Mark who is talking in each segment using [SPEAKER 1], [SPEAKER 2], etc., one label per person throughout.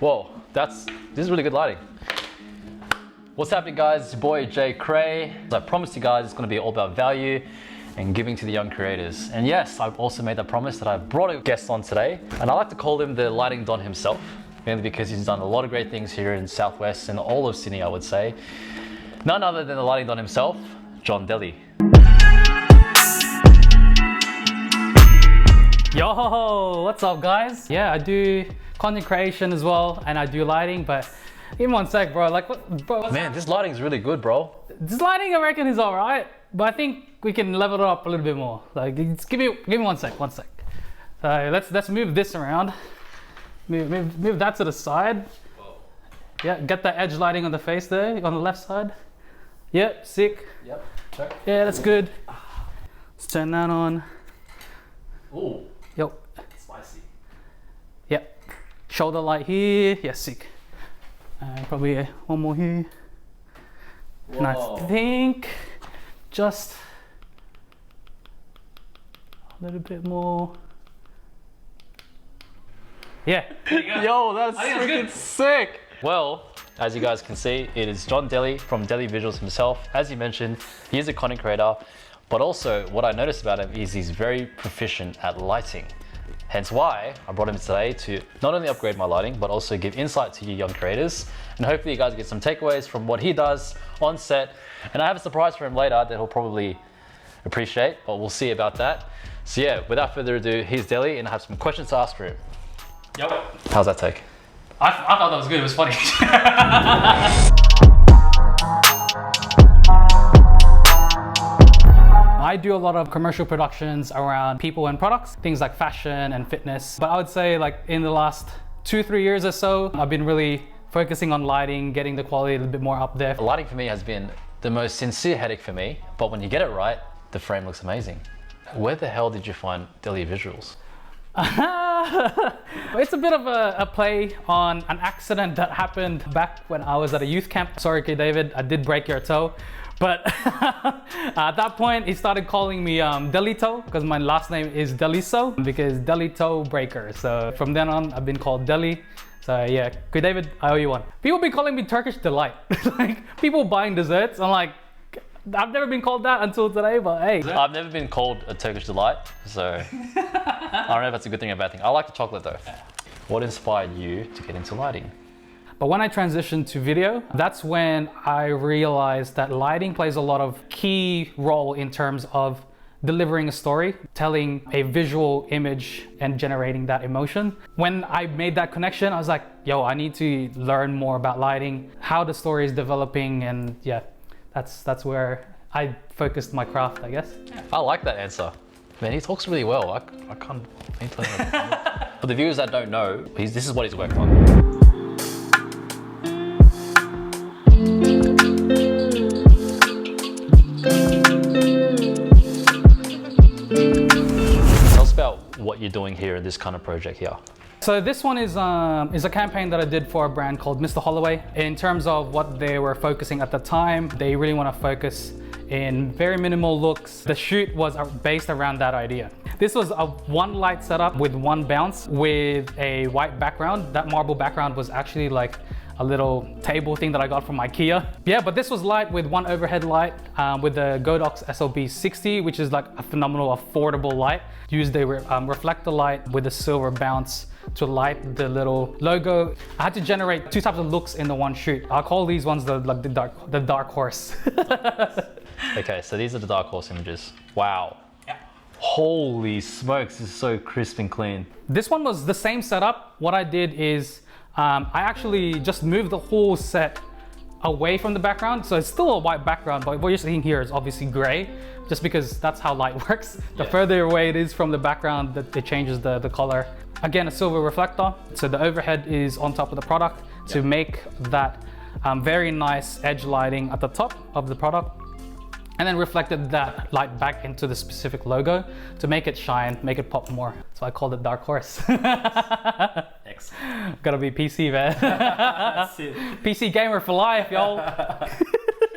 [SPEAKER 1] Whoa, this is really good lighting. What's happening, guys? It's your boy Jay Cray. As I promised you guys, it's gonna be all about value and giving to the young creators. And yes, I've also made that promise that I brought a guest on today, and I like to call him the lighting don himself, mainly because he's done a lot of great things here in Southwest and all of Sydney, I would say. None other than the lighting don himself, John DELI. Yo, what's up, guys? Yeah, I do content creation as well, and I do lighting, but give me one sec, bro. Like, bro? Man, this lighting is really good, bro. This lighting, I reckon, is all right, but I think we can level it up a little bit more. Like, just give me one sec. Let's move this around. Move that to the side. Whoa. Yeah, get that edge lighting on the face there, on the left side. Yep, sick. Yep. Check. Yeah, that's good. Let's turn that on.
[SPEAKER 2] Ooh.
[SPEAKER 1] Yep.
[SPEAKER 2] Spicy.
[SPEAKER 1] Yep. Shoulder light here. Yeah, sick. Probably one more here.
[SPEAKER 2] Whoa.
[SPEAKER 1] And I think just a little bit more. Yeah. Yo, that's freaking sick. Well, as you guys can see, it is John DELI from DELIVISUALS himself. As he mentioned, he is a content creator, but also what I noticed about him is he's very proficient at lighting. Hence why I brought him today to not only upgrade my lighting, but also give insight to you young creators. And hopefully you guys get some takeaways from what he does on set. And I have a surprise for him later that he'll probably appreciate, but we'll see about that. So yeah, without further ado, here's DELI, and I have some questions to ask for him.
[SPEAKER 2] Yep.
[SPEAKER 1] How's that take?
[SPEAKER 2] I thought that was good. It was funny.
[SPEAKER 1] I do a lot of commercial productions around people and products, things like fashion and fitness. But I would say, like, in the last 2-3 years or so, I've been really focusing on lighting, getting the quality a little bit more up there. Lighting for me has been the most sincere headache for me, but when you get it right, the frame looks amazing. Where the hell did you find DELIVISUALS? It's a bit of a play on an accident that happened back when I was at a youth camp. Sorry, K. David, I did break your toe. But at that point, he started calling me Delito, because my last name is Deliso, because Delito breaker. So from then on, I've been called DELI. So yeah, K. David, I owe you one. People be calling me Turkish delight. Like, people buying desserts. I'm like, I've never been called that until today, but hey. I've never been called a Turkish delight, so I don't know if that's a good thing or a bad thing. I like the chocolate though. What inspired you to get into lighting? But when I transitioned to video, that's when I realized that lighting plays a lot of key role in terms of delivering a story, telling a visual image and generating that emotion. When I made that connection, I was like, yo, I need to learn more about lighting, how the story is developing, and yeah. That's where I focused my craft, I guess. I like that answer. Man, he talks really well. I can't tell him. For the viewers that don't know, this is what he's worked on. Tell us about what you're doing here in this kind of project here. So this one is a campaign that I did for a brand called Mr. Holloway. In terms of what they were focusing at the time, they really want to focus in very minimal looks. The shoot was based around that idea. This was a one light setup with one bounce with a white background. That marble background was actually like a little table thing that I got from IKEA. Yeah, but this was light with one overhead light with the Godox SLB60, which is like a phenomenal affordable light. Used a reflector light with a silver bounce to light the little logo. I had to generate 2 types of looks in the one shoot. I'll call these ones the dark horse. Okay, so these are the dark horse images. Wow. Yeah. Holy smokes, this is so crisp and clean. This one was the same setup. What I did is I actually just moved the whole set away from the background. So it's still a white background, but what you're seeing here is obviously gray, just because that's how light works. The further away it is from the background, it changes the color. Again, a silver reflector. So the overhead is on top of the product to make that very nice edge lighting at the top of the product. And then reflected that light back into the specific logo to make it shine, make it pop more. So I called it Dark Horse. Excellent. Gotta be PC, man. That's it. PC gamer for life, y'all.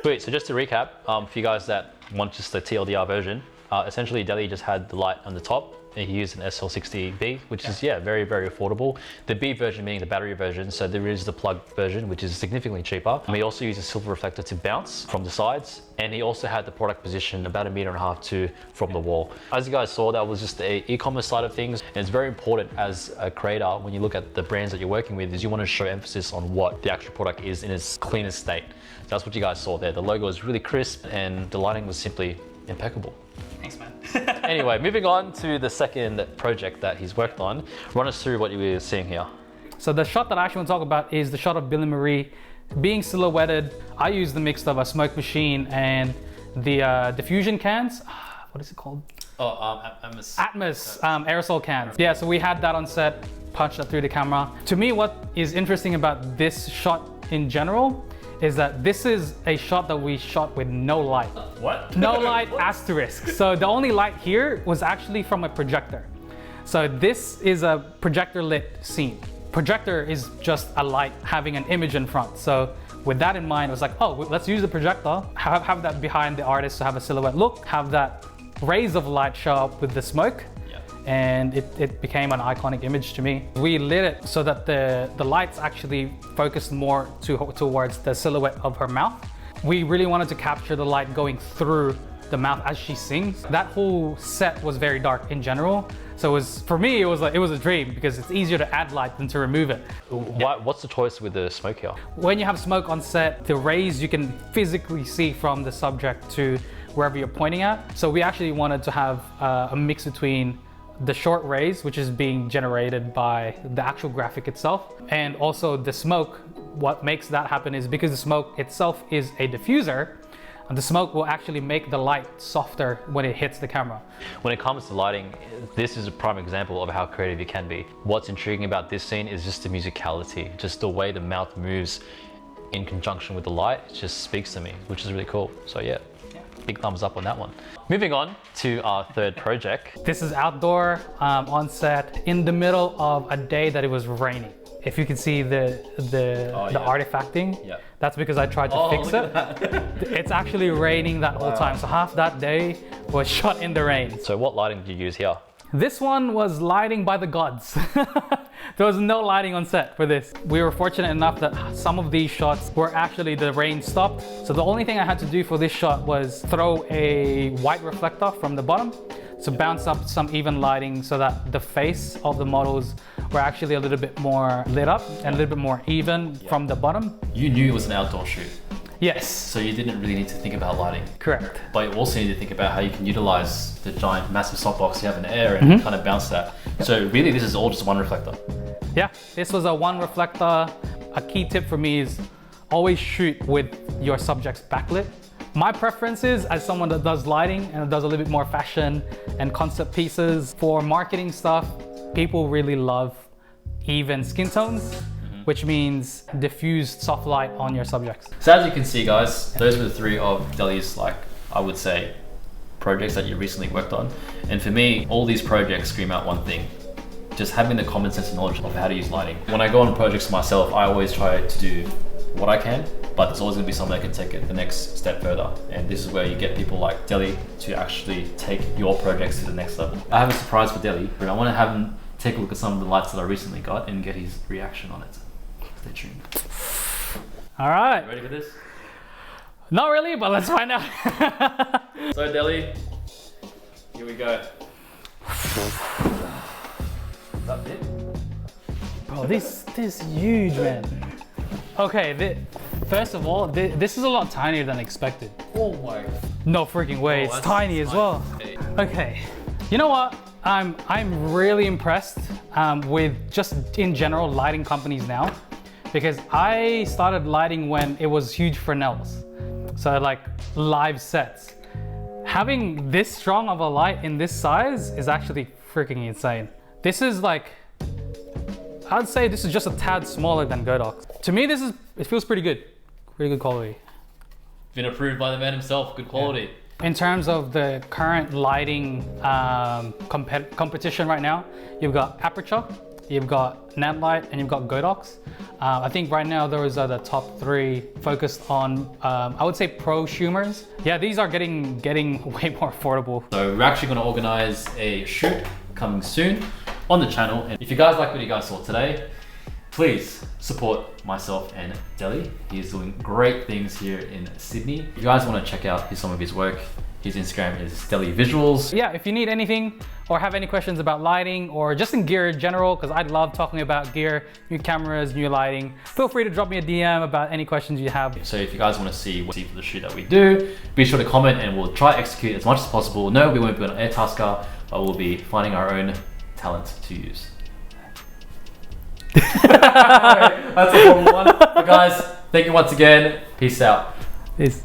[SPEAKER 1] Sweet, so just to recap, for you guys that want just the TLDR version, essentially DELI just had the light on the top
[SPEAKER 2] he used an SL60B, which is, very, very affordable. The B version being the battery version, so there is the plug version, which is significantly cheaper. And he also used a silver reflector to bounce from the sides, and he also had the product position about 1.5 meters from the wall. As you guys saw, that was just the e-commerce side of things, and it's very important as a creator when you look at the brands that you're working with, is you want to show emphasis on what the actual product is in its cleanest state. So that's what you guys saw there. The logo was really crisp, and the lighting was simply impeccable.
[SPEAKER 1] Thanks, man.
[SPEAKER 2] Anyway, moving on to the second project that he's worked on. Run us through what you were seeing here.
[SPEAKER 1] So the shot that I actually want to talk about is the shot of Billy Marie being silhouetted. I used the mix of a smoke machine and the diffusion cans. What is it called?
[SPEAKER 2] Oh, Atmos.
[SPEAKER 1] Atmos aerosol cans. Yeah, so we had that on set, punched that through the camera. To me, what is interesting about this shot in general is that this is a shot that we shot with no light.
[SPEAKER 2] What?
[SPEAKER 1] No light asterisk. So the only light here was actually from a projector. So this is a projector lit scene. Projector is just a light having an image in front. So with that in mind, it was like, oh, let's use the projector, have that behind the artist to have a silhouette look, have that rays of light show up with the smoke. And it became an iconic image to me. We lit it so that the lights actually focused more towards the silhouette of her mouth. We really wanted to capture the light going through the mouth as she sings. That whole set was very dark in general. So for me, it was a dream because it's easier to add light than to remove it.
[SPEAKER 2] What's the choice with the smoke here?
[SPEAKER 1] When you have smoke on set, the rays you can physically see from the subject to wherever you're pointing at. So we actually wanted to have a mix between the short rays, which is being generated by the actual graphic itself, and also the smoke. What makes that happen is because the smoke itself is a diffuser, and the smoke will actually make the light softer when it hits the camera.
[SPEAKER 2] When it comes to lighting, this is a prime example of how creative you can be. What's intriguing about this scene is just the musicality, just the way the mouth moves in conjunction with the light. It just speaks to me, which is really cool. So yeah. Big thumbs up on that one. Moving on to our third project.
[SPEAKER 1] This is outdoor on set in the middle of a day that it was raining. If you can see the artifacting, that's because I tried to fix it. It's actually raining that whole time. So half that day was shot in the rain.
[SPEAKER 2] So what lighting did you use here?
[SPEAKER 1] This one was lighting by the gods. There was no lighting on set for this. We were fortunate enough that some of these shots were actually the rain stopped. So the only thing I had to do for this shot was throw a white reflector from the bottom to bounce up some even lighting so that the face of the models were actually a little bit more lit up and a little bit more even from the bottom.
[SPEAKER 2] You knew it was an outdoor shoot.
[SPEAKER 1] Yes.
[SPEAKER 2] So you didn't really need to think about lighting.
[SPEAKER 1] Correct.
[SPEAKER 2] But you also need to think about how you can utilize the giant massive softbox you have in the air and kind of bounce that. So really this is all just one reflector.
[SPEAKER 1] Yeah, this was a one reflector. A key tip for me is always shoot with your subjects backlit. My preference is, as someone that does lighting and does a little bit more fashion and concept pieces, for marketing stuff, people really love even skin tones, which means diffused soft light on your subjects.
[SPEAKER 2] So as you can see guys, those were the three of Deli's, like, I would say, projects that you recently worked on. And for me, all these projects scream out one thing: just having the common sense and knowledge of how to use lighting. When I go on projects myself, I always try to do what I can, but there's always gonna be someone that can take it the next step further. And this is where you get people like Deli to actually take your projects to the next level. I have a surprise for Deli, but I wanna have him take a look at some of the lights that I recently got and get his reaction on it. Stay tuned.
[SPEAKER 1] All right.
[SPEAKER 2] Ready for this?
[SPEAKER 1] Not really, but let's find out.
[SPEAKER 2] So Deli, here we go. That it?
[SPEAKER 1] Bro, this is huge, man. Okay, first of all, this is a lot tinier than expected.
[SPEAKER 2] Oh my.
[SPEAKER 1] No freaking way, it's tiny as well. Okay, you know what? I'm really impressed with just in general lighting companies now, because I started lighting when it was huge Fresnels. So like live sets. Having this strong of a light in this size is actually freaking insane. This is like, I'd say this is just a tad smaller than Godox. To me, it feels pretty good. Pretty good quality.
[SPEAKER 2] Been approved by the man himself, good quality.
[SPEAKER 1] Yeah. In terms of the current lighting competition right now, you've got Aperture, you've got Nantlight, and you've got Godox. I think right now those are the top three focused on, I would say, prosumers. Yeah, these are getting way more affordable.
[SPEAKER 2] So we're actually going to organize a shoot coming soon on the channel. And if you guys like what you guys saw today, please support myself and Deli. He is doing great things here in Sydney. If you guys want to check out some of his work, his Instagram is DELIVISUALS.
[SPEAKER 1] Yeah, if you need anything or have any questions about lighting or just in gear in general, because I love talking about gear, new cameras, new lighting, feel free to drop me a DM about any questions you have.
[SPEAKER 2] So if you guys want to see for the shoot that we do, be sure to comment and we'll try to execute as much as possible. No, we won't be on an Airtasker, but we'll be finding our own talent to use. That's a horrible one. But guys, thank you once again. Peace out.
[SPEAKER 1] Peace.